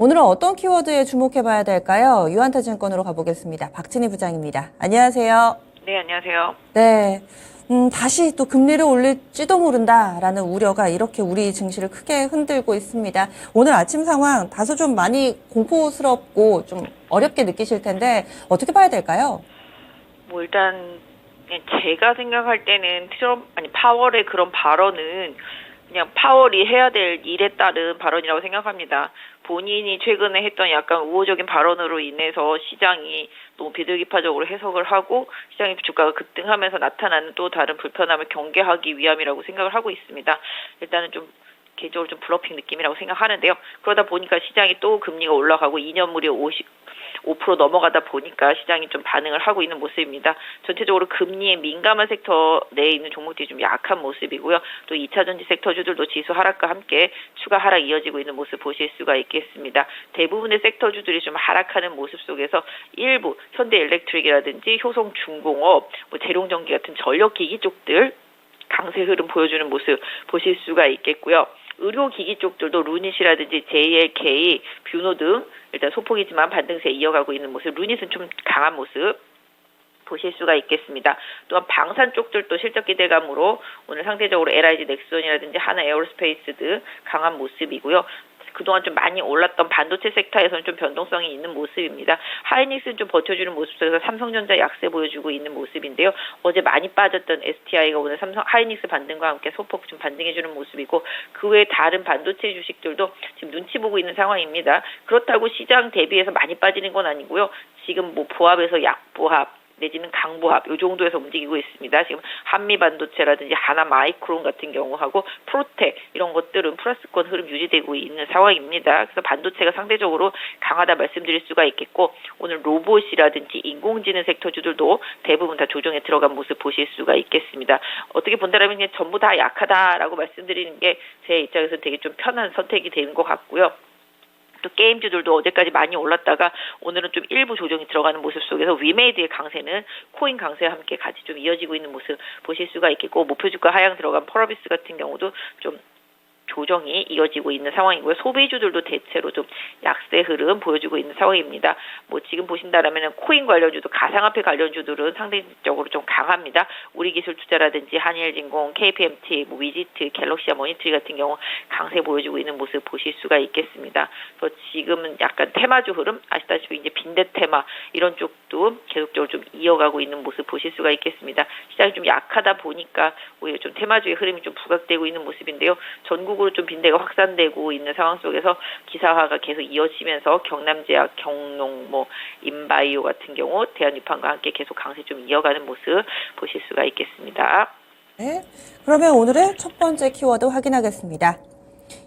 오늘은 어떤 키워드에 주목해봐야 될까요? 유한타증권으로 가보겠습니다. 박진희 부장입니다. 안녕하세요. 네, 안녕하세요. 네, 다시 또 금리를 올릴지도 모른다라는 우려가 이렇게 우리 증시를 크게 흔들고 있습니다. 오늘 아침 상황 다소 좀 많이 공포스럽고 좀 어렵게 느끼실 텐데 어떻게 봐야 될까요? 뭐 일단 제가 생각할 때는 파월의 그런 발언은 그냥 파월이 해야 될 일에 따른 발언이라고 생각합니다. 본인이 최근에 했던 약간 우호적인 발언으로 인해서 시장이 너무 비둘기파적으로 해석을 하고 시장의 주가가 급등하면서 나타나는 또 다른 불편함을 경계하기 위함이라고 생각을 하고 있습니다. 일단은 좀 개인적으로 좀 블러핑 느낌이라고 생각하는데요. 그러다 보니까 시장이 또 금리가 올라가고 2년물이 5% 넘어가다 보니까 시장이 좀 반응을 하고 있는 모습입니다. 전체적으로 금리에 민감한 섹터 내에 있는 종목들이 좀 약한 모습이고요. 또 2차전지 섹터주들도 지수 하락과 함께 추가 하락 이어지고 있는 모습 보실 수가 있겠습니다. 대부분의 섹터주들이 좀 하락하는 모습 속에서 일부 현대일렉트릭이라든지 효성중공업, 재룡전기 같은 전력기기 쪽들 강세 흐름 보여주는 모습 보실 수가 있겠고요. 의료기기 쪽들도 루닛이라든지 JLK, 뷰노 등 일단 소폭이지만 반등세 이어가고 있는 모습, 루닛은 좀 강한 모습 보실 수가 있겠습니다. 또한 방산 쪽들도 실적 기대감으로 오늘 상대적으로 LIG 넥슨이라든지 하나 에어로스페이스 등 강한 모습이고요. 그동안 좀 많이 올랐던 반도체 섹터에서는 좀 변동성이 있는 모습입니다. 하이닉스는 좀 버텨주는 모습 속에서 삼성전자 약세 보여주고 있는 모습인데요. 어제 많이 빠졌던 STI가 오늘 하이닉스 반등과 함께 소폭 좀 반등해주는 모습이고, 그 외에 다른 반도체 주식들도 지금 눈치 보고 있는 상황입니다. 그렇다고 시장 대비해서 많이 빠지는 건 아니고요. 지금 뭐 보합에서 약보합 내지는 강보합 이 정도에서 움직이고 있습니다. 지금 한미반도체라든지 하나마이크론 같은 경우하고 프로텍 이런 것들은 플러스권 흐름 유지되고 있는 상황입니다. 그래서 반도체가 상대적으로 강하다 말씀드릴 수가 있겠고, 오늘 로봇이라든지 인공지능 섹터주들도 대부분 다 조정에 들어간 모습 보실 수가 있겠습니다. 어떻게 본다라면 그냥 전부 다 약하다라고 말씀드리는 게 제 입장에서 되게 좀 편한 선택이 되는 것 같고요. 또 게임주들도 어제까지 많이 올랐다가 오늘은 좀 일부 조정이 들어가는 모습 속에서 위메이드의 강세는 코인 강세와 함께 같이 좀 이어지고 있는 모습 보실 수가 있겠고, 목표주가 하향 들어간 펄어비스 같은 경우도 좀 조정이 이어지고 있는 상황이고요. 소비주들도 대체로 좀 약세 흐름 보여주고 있는 상황입니다. 뭐 지금 보신다라면 코인 관련주도 가상화폐 관련주들은 상대적으로 좀 강합니다. 우리기술투자라든지 한일진공, KPMT, 위지트, 갤럭시아 모니터리 같은 경우 강세 보여주고 있는 모습 보실 수가 있겠습니다. 그래서 지금은 약간 테마주 흐름, 아시다시피 이제 빈대 테마 이런 쪽도 계속적으로 좀 이어가고 있는 모습 보실 수가 있겠습니다. 시장이 좀 약하다 보니까 오히려 좀 테마주의 흐름이 좀 부각되고 있는 모습인데요. 전국으로 좀 빈대가 확산되고 있는 상황 속에서 기사화가 계속 이어지면서 경남제약, 경농, 인바이오 같은 경우 대한유판과 함께 계속 강세 좀 이어가는 모습 보실 수가 있겠습니다. 네, 그러면 오늘의 첫 번째 키워드 확인하겠습니다.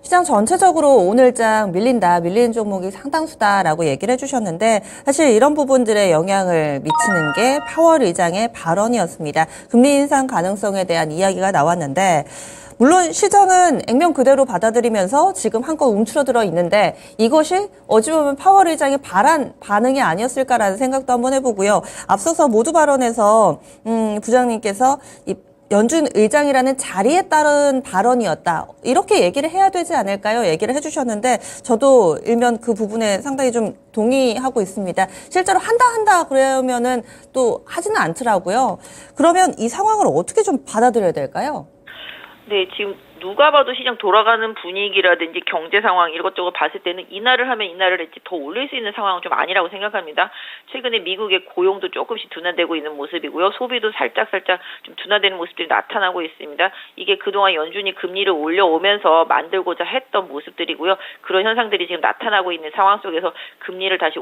시장 전체적으로 오늘장 밀리는 종목이 상당수다라고 얘기를 해주셨는데, 사실 이런 부분들에 영향을 미치는 게 파월 의장의 발언이었습니다. 금리 인상 가능성에 대한 이야기가 나왔는데, 물론 시장은 액면 그대로 받아들이면서 지금 한껏 움츠러들어 있는데, 이것이 어찌 보면 파월 의장의 반응이 아니었을까라는 생각도 한번 해보고요. 앞서서 모두 발언에서 부장님께서 연준 의장이라는 자리에 따른 발언이었다, 이렇게 얘기를 해야 되지 않을까요? 얘기를 해주셨는데, 저도 일면 그 부분에 상당히 좀 동의하고 있습니다. 실제로 한다 그러면은 또 하지는 않더라고요. 그러면 이 상황을 어떻게 좀 받아들여야 될까요? 네, 지금 누가 봐도 시장 돌아가는 분위기라든지 경제 상황 이것저것 봤을 때는 인하를 하면 인하를 했지 더 올릴 수 있는 상황은 좀 아니라고 생각합니다. 최근에 미국의 고용도 조금씩 둔화되고 있는 모습이고요. 소비도 살짝 좀 둔화되는 모습들이 나타나고 있습니다. 이게 그동안 연준이 금리를 올려오면서 만들고자 했던 모습들이고요. 그런 현상들이 지금 나타나고 있는 상황 속에서 금리를 다시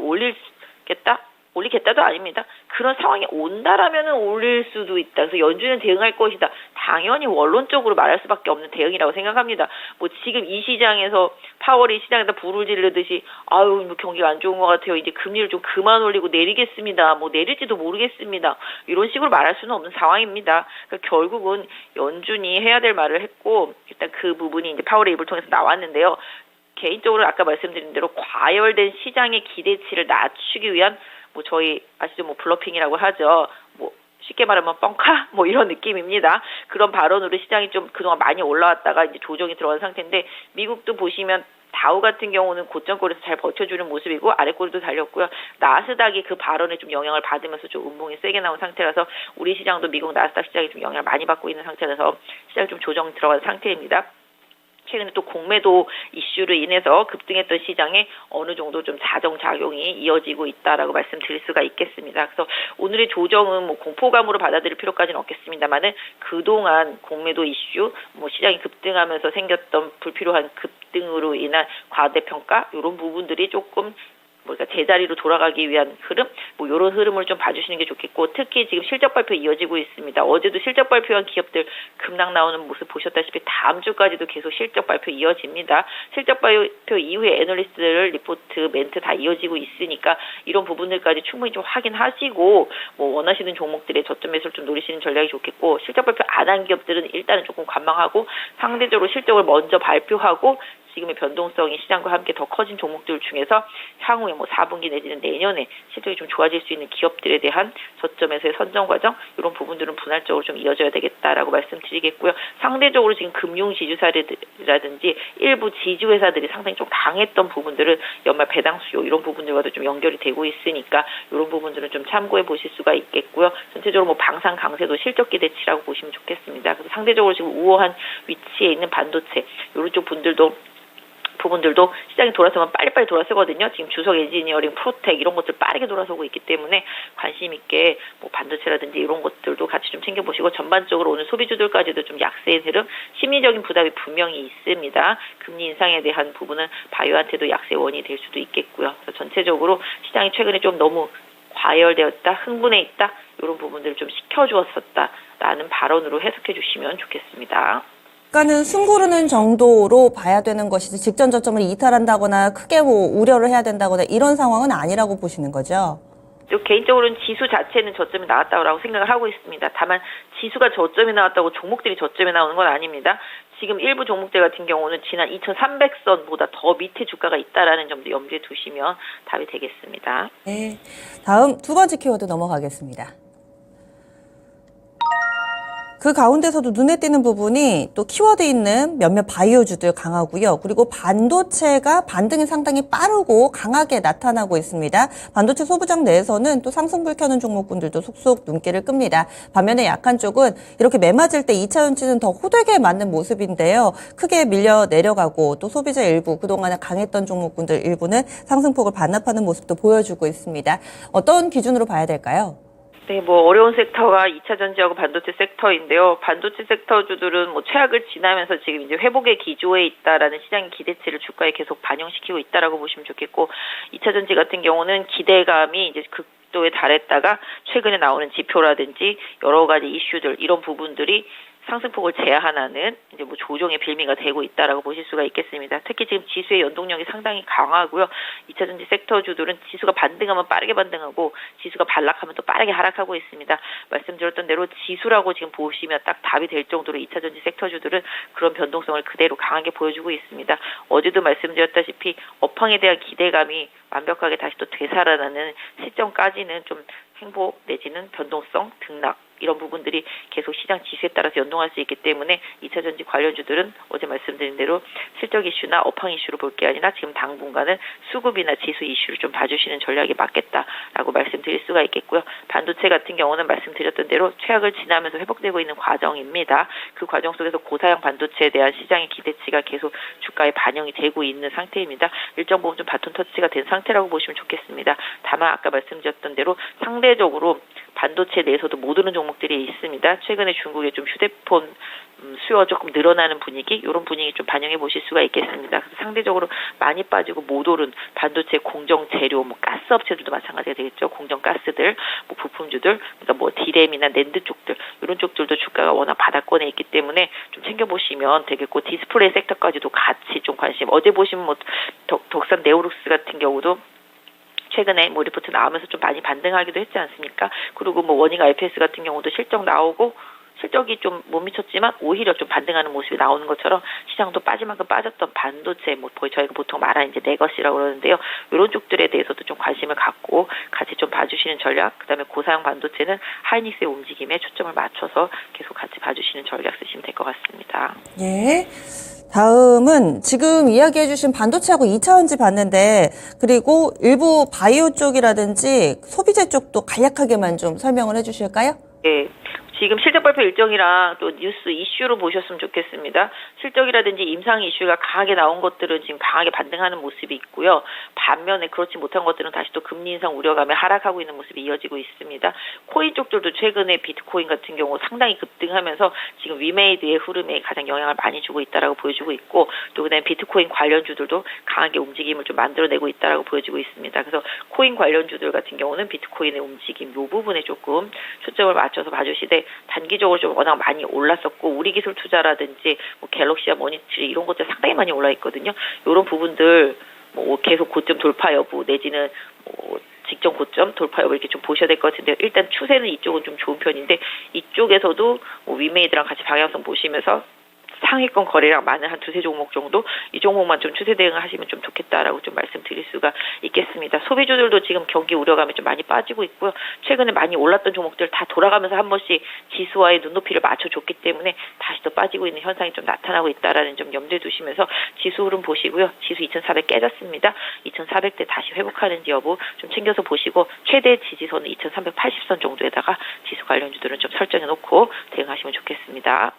올리겠다도 아닙니다. 그런 상황이 온다라면은 올릴 수도 있다. 그래서 연준은 대응할 것이다. 당연히 원론적으로 말할 수밖에 없는 대응이라고 생각합니다. 지금 이 시장에서 파월이 시장에다 불을 지르듯이 경기가 안 좋은 것 같아요. 이제 금리를 좀 그만 올리고 내리겠습니다. 내릴지도 모르겠습니다. 이런 식으로 말할 수는 없는 상황입니다. 그러니까 결국은 연준이 해야 될 말을 했고, 일단 그 부분이 이제 파월의 입을 통해서 나왔는데요. 개인적으로 아까 말씀드린 대로 과열된 시장의 기대치를 낮추기 위한 저희 아시죠? 블러핑이라고 하죠. 쉽게 말하면 뻥카? 이런 느낌입니다. 그런 발언으로 시장이 좀 그동안 많이 올라왔다가 이제 조정이 들어간 상태인데, 미국도 보시면 다우 같은 경우는 고점골에서 잘 버텨주는 모습이고 아래꼬리도 달렸고요. 나스닥이 그 발언에 좀 영향을 받으면서 좀 음봉이 세게 나온 상태라서 우리 시장도 미국 나스닥 시장이 좀 영향을 많이 받고 있는 상태라서 시장이 좀 조정 들어간 상태입니다. 최근에 또 공매도 이슈로 인해서 급등했던 시장에 어느 정도 좀 자정작용이 이어지고 있다라고 말씀드릴 수가 있겠습니다. 그래서 오늘의 조정은 뭐 공포감으로 받아들일 필요까지는 없겠습니다만은 그동안 공매도 이슈, 뭐 시장이 급등하면서 생겼던 불필요한 급등으로 인한 과대평가 이런 부분들이 조금 그러니까 제자리로 돌아가기 위한 흐름, 뭐 이런 흐름을 좀 봐주시는 게 좋겠고 특히 지금 실적 발표 이어지고 있습니다. 어제도 실적 발표한 기업들 급락 나오는 모습 보셨다시피 다음 주까지도 계속 실적 발표 이어집니다. 실적 발표 이후에 애널리스트들 리포트 멘트 다 이어지고 있으니까 이런 부분들까지 충분히 좀 확인하시고 뭐 원하시는 종목들의 저점 매수를 좀 노리시는 전략이 좋겠고 실적 발표 안 한 기업들은 일단은 조금 관망하고 상대적으로 실적을 먼저 발표하고 지금의 변동성이 시장과 함께 더 커진 종목들 중에서 향후에 뭐 4분기 내지는 내년에 실적이 좀 좋아질 수 있는 기업들에 대한 저점에서의 선정 과정 이런 부분들은 분할적으로 좀 이어져야 되겠다라고 말씀드리겠고요. 상대적으로 지금 금융 지주사라든지 일부 지주회사들이 상당히 좀 강했던 부분들은 연말 배당 수요 이런 부분들과도 좀 연결이 되고 있으니까 이런 부분들은 좀 참고해 보실 수가 있겠고요. 전체적으로 뭐 방산 강세도 실적 기대치라고 보시면 좋겠습니다. 그래서 상대적으로 지금 우호한 위치에 있는 반도체 이런 쪽 부분들도 시장이 돌아서면 빨리빨리 돌아서거든요. 지금 주석 엔지니어링, 프로텍 이런 것들 빠르게 돌아서고 있기 때문에 관심 있게 뭐 반도체라든지 이런 것들도 같이 좀 챙겨보시고 전반적으로 오늘 소비주들까지도 좀 약세의 흐름, 심리적인 부담이 분명히 있습니다. 금리 인상에 대한 부분은 바이오한테도 약세 원이 될 수도 있겠고요. 그래서 전체적으로 시장이 최근에 좀 너무 과열되었다, 흥분해 있다 이런 부분들을 좀 식혀주었었다라는 발언으로 해석해 주시면 좋겠습니다. 그러니까는 숨고르는 정도로 봐야 되는 것이지 직전 저점을 이탈한다거나 크게 뭐 우려를 해야 된다거나 이런 상황은 아니라고 보시는 거죠? 개인적으로는 지수 자체는 저점이 나왔다고 생각을 하고 있습니다. 다만 지수가 저점이 나왔다고 종목들이 저점에 나오는 건 아닙니다. 지금 일부 종목들 같은 경우는 지난 2300선보다 더 밑에 주가가 있다라는 점도 염두에 두시면 답이 되겠습니다. 네. 다음 두 번째 키워드 넘어가겠습니다. 그 가운데서도 눈에 띄는 부분이 또 키워드 있는 몇몇 바이오주들 강하고요. 그리고 반도체가 반등이 상당히 빠르고 강하게 나타나고 있습니다. 반도체 소부장 내에서는 또 상승불 켜는 종목군들도 속속 눈길을 끕니다. 반면에 약한 쪽은 이렇게 매맞을 때 2차 전지는 더 호되게 맞는 모습인데요. 크게 밀려 내려가고 또 소비자 일부 그동안에 강했던 종목군들 일부는 상승폭을 반납하는 모습도 보여주고 있습니다. 어떤 기준으로 봐야 될까요? 네, 뭐 어려운 섹터가 2차 전지하고 반도체 섹터인데요. 반도체 섹터주들은 뭐 최악을 지나면서 지금 이제 회복의 기조에 있다라는 시장의 기대치를 주가에 계속 반영시키고 있다라고 보시면 좋겠고 2차 전지 같은 경우는 기대감이 이제 극도에 달했다가 최근에 나오는 지표라든지 여러 가지 이슈들 이런 부분들이 상승폭을 제한하는 이제 뭐 조정의 빌미가 되고 있다라고 보실 수가 있겠습니다. 특히 지금 지수의 연동력이 상당히 강하고요. 2차 전지 섹터주들은 지수가 반등하면 빠르게 반등하고 지수가 반락하면 또 빠르게 하락하고 있습니다. 말씀드렸던 대로 지수라고 지금 보시면 딱 답이 될 정도로 2차 전지 섹터주들은 그런 변동성을 그대로 강하게 보여주고 있습니다. 어제도 말씀드렸다시피 업황에 대한 기대감이 완벽하게 다시 또 되살아나는 시점까지는 좀 행보 내지는 변동성, 등락 이런 부분들이 계속 시장 지수에 따라서 연동할 수 있기 때문에 2차 전지 관련주들은 어제 말씀드린 대로 실적 이슈나 업황 이슈로 볼 게 아니라 지금 당분간은 수급이나 지수 이슈를 좀 봐주시는 전략이 맞겠다라고 말씀드릴 수가 있겠고요. 반도체 같은 경우는 말씀드렸던 대로 최악을 지나면서 회복되고 있는 과정입니다. 그 과정 속에서 고사양 반도체에 대한 시장의 기대치가 계속 주가에 반영이 되고 있는 상태입니다. 일정 부분 좀 바톤 터치가 된 상태라고 보시면 좋겠습니다. 다만 아까 말씀드렸던 대로 상대적으로 반도체 내에서도 못 오른 종목들이 있습니다. 최근에 중국의 좀 휴대폰 수요가 조금 늘어나는 분위기, 이런 분위기 좀 반영해 보실 수가 있겠습니다. 그래서 상대적으로 많이 빠지고 못 오른 반도체 공정 재료, 뭐 가스 업체들도 마찬가지가 되겠죠. 공정 가스들, 뭐 부품주들, 그러니까 뭐 디램이나 낸드 쪽들, 이런 쪽들도 주가가 워낙 바닥권에 있기 때문에 좀 챙겨 보시면 되겠고 디스플레이 섹터까지도 같이 좀 관심. 어제 보시면 뭐 덕산 네오룩스 같은 경우도 최근에 뭐 리포트 나오면서 좀 많이 반등하기도 했지 않습니까? 그리고 뭐 원익 IPS 같은 경우도 실적 나오고 실적이 좀 못 미쳤지만 오히려 좀 반등하는 모습이 나오는 것처럼 시장도 빠질 만큼 빠졌던 반도체, 뭐 저희가 보통 말하는 이제 레거시라고 그러는데요. 이런 쪽들에 대해서도 좀 관심을 갖고 같이 좀 봐주시는 전략, 그다음에 고사양 반도체는 하이닉스의 움직임에 초점을 맞춰서 계속 같이 봐주시는 전략 쓰시면 될 것 같습니다. 예. 다음은 지금 이야기해주신 반도체하고 2차원지 봤는데, 그리고 일부 바이오 쪽이라든지 소비재 쪽도 간략하게만 좀 설명을 해주실까요? 네. 지금 실적 발표 일정이랑 또 뉴스 이슈로 보셨으면 좋겠습니다. 실적이라든지 임상 이슈가 강하게 나온 것들은 지금 강하게 반등하는 모습이 있고요. 반면에 그렇지 못한 것들은 다시 또 금리 인상 우려감에 하락하고 있는 모습이 이어지고 있습니다. 코인 쪽들도 최근에 비트코인 같은 경우 상당히 급등하면서 지금 위메이드의 흐름에 가장 영향을 많이 주고 있다라고 보여주고 있고, 또 그다음에 비트코인 관련주들도 강하게 움직임을 좀 만들어내고 있다라고 보여지고 있습니다. 그래서 코인 관련주들 같은 경우는 비트코인의 움직임 이 부분에 조금 초점을 맞춰서 봐주시되, 단기적으로 좀 워낙 많이 올랐었고 우리 기술 투자라든지 뭐 갤럭시와 머니트리 이런 것들 상당히 많이 올라 있거든요. 이런 부분들 뭐 계속 고점 돌파 여부 내지는 뭐 직전 고점 돌파 여부 이렇게 좀 보셔야 될 것 같은데, 일단 추세는 이쪽은 좀 좋은 편인데 이쪽에서도 뭐 위메이드랑 같이 방향성 보시면서 상위권 거래량 많은 한 두세 종목 정도, 이 종목만 좀 추세 대응을 하시면 좀 좋겠다라고 좀 말씀드릴 수가 있겠습니다. 소비주들도 지금 경기 우려감에 좀 많이 빠지고 있고요. 최근에 많이 올랐던 종목들 다 돌아가면서 한 번씩 지수와의 눈높이를 맞춰줬기 때문에 다시 또 빠지고 있는 현상이 좀 나타나고 있다라는 점 염두에 두시면서 지수 흐름 보시고요. 지수 2,400 깨졌습니다. 2,400대 다시 회복하는지 여부 좀 챙겨서 보시고, 최대 지지선은 2,380선 정도에다가 지수 관련주들은 좀 설정해 놓고 대응하시면 좋겠습니다.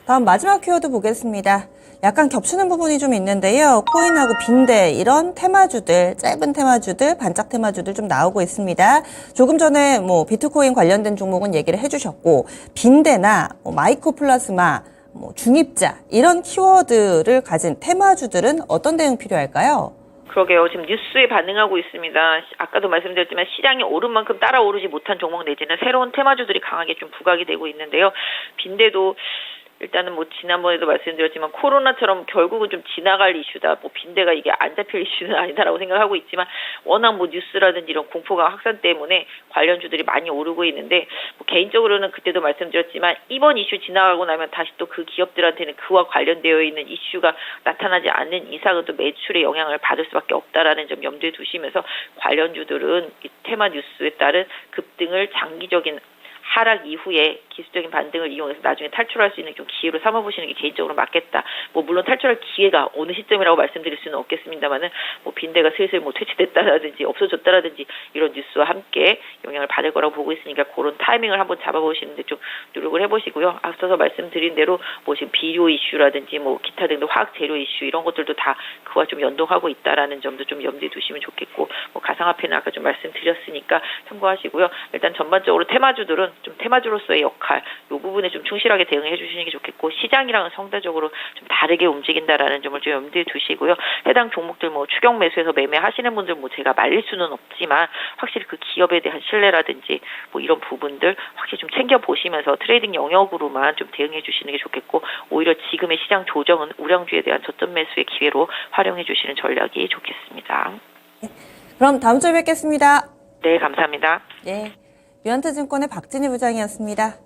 다음 마지막 키워드 보겠습니다. 약간 겹치는 부분이 좀 있는데요. 코인하고 빈대 이런 테마주들, 짧은 테마주들, 반짝 테마주들 좀 나오고 있습니다. 조금 전에 뭐 비트코인 관련된 종목은 얘기를 해주셨고, 빈대나 뭐 마이크로플라스마, 뭐 중입자 이런 키워드를 가진 테마주들은 어떤 대응 필요할까요? 그러게요. 지금 뉴스에 반응하고 있습니다. 아까도 말씀드렸지만 시장이 오른 만큼 따라오르지 못한 종목 내지는 새로운 테마주들이 강하게 좀 부각이 되고 있는데요. 빈대도 일단은 뭐 지난번에도 말씀드렸지만 코로나처럼 결국은 좀 지나갈 이슈다. 뭐 빈대가 이게 안 잡힐 이슈는 아니다라고 생각하고 있지만, 워낙 뭐 뉴스라든지 이런 공포감 확산 때문에 관련주들이 많이 오르고 있는데, 뭐 개인적으로는 그때도 말씀드렸지만 이번 이슈 지나가고 나면 다시 또 그 기업들한테는 그와 관련되어 있는 이슈가 나타나지 않는 이상은 또 매출에 영향을 받을 수밖에 없다라는 점 염두에 두시면서 관련주들은 이 테마 뉴스에 따른 급등을 장기적인 하락 이후에 기술적인 반등을 이용해서 나중에 탈출할 수 있는 좀 기회로 삼아보시는 게 개인적으로 맞겠다. 뭐 물론 탈출할 기회가 어느 시점이라고 말씀드릴 수는 없겠습니다만은 뭐 빈대가 슬슬 뭐 퇴치됐다라든지 없어졌다라든지 이런 뉴스와 함께 영향을 받을 거라고 보고 있으니까 그런 타이밍을 한번 잡아보시는데 좀 노력을 해보시고요. 앞서서 말씀드린 대로 뭐 지금 비료 이슈라든지 뭐 기타 등등 화학 재료 이슈 이런 것들도 다 그와 좀 연동하고 있다라는 점도 좀 염두에 두시면 좋겠고, 뭐 가상화폐는 아까 좀 말씀드렸으니까 참고하시고요. 일단 전반적으로 테마주들은 좀 테마주로서의 역할, 이 부분에 좀 충실하게 대응해 주시는 게 좋겠고, 시장이랑은 상대적으로 좀 다르게 움직인다라는 점을 좀 염두에 두시고요. 해당 종목들 뭐 추격 매수해서 매매하시는 분들 뭐 제가 말릴 수는 없지만 확실히 그 기업에 대한 신뢰라든지 뭐 이런 부분들 확실히 좀 챙겨 보시면서 트레이딩 영역으로만 좀 대응해 주시는 게 좋겠고, 오히려 지금의 시장 조정은 우량주에 대한 저점 매수의 기회로 활용해 주시는 전략이 좋겠습니다. 그럼 다음 주에 뵙겠습니다. 네, 감사합니다. 예. 유한트증권의 박진희 부장이었습니다.